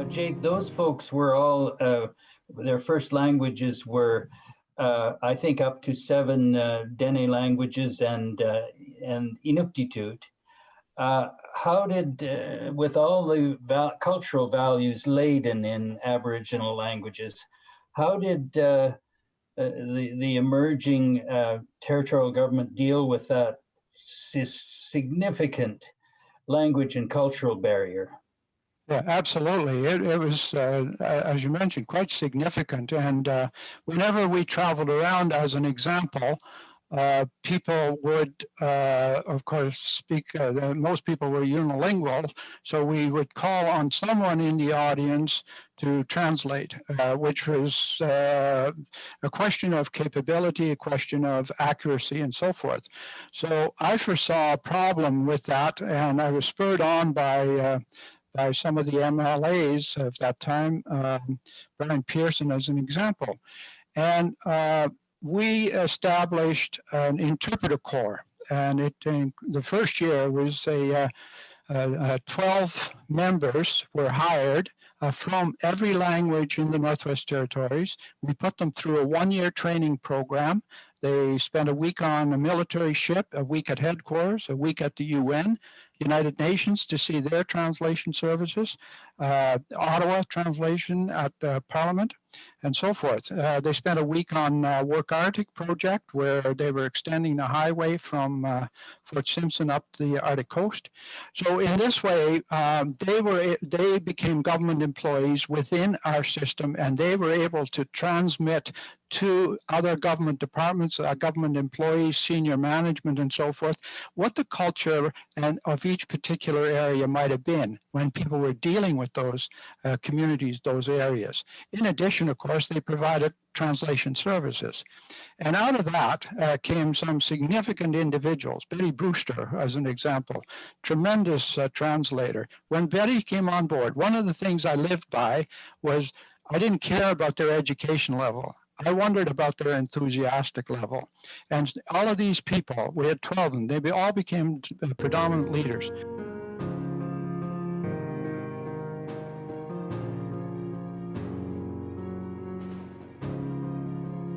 Jake, those folks were all, their first languages were, I think, up to 7 Dene languages and Inuktitut. How did, with all the cultural values laden in Aboriginal languages, how did the emerging territorial government deal with that significant language and cultural barrier? Yeah, absolutely. It was, as you mentioned, quite significant. And whenever we traveled around, as an example, people would, of course, speak, most people were unilingual, so we would call on someone in the audience to translate, which was a question of capability, a question of accuracy, and so forth. So I foresaw a problem with that, and I was spurred on by some of the MLAs of that time, Brian Pearson as an example. And we established an interpreter corps, and the first year was 12 members were hired from every language in the Northwest Territories. We put them through a 1-year training program. They spent a week on a military ship, a week at headquarters, a week at the UN, United Nations to see their translation services, Ottawa translation at Parliament, and so forth. They spent a week on Work Arctic project, where they were extending the highway from Fort Simpson up the Arctic coast. So in this way, they became government employees within our system, and they were able to transmit to other government departments, government employees, senior management, and so forth, what the culture of each particular area might have been when people were dealing with those communities, those areas. In addition, of course, they provided translation services. And out of that came some significant individuals. Betty Brewster, as an example, tremendous translator. When Betty came on board, one of the things I lived by was I didn't care about their education level. I wondered about their enthusiastic level. And all of these people, we had 12 of them, they all became predominant leaders.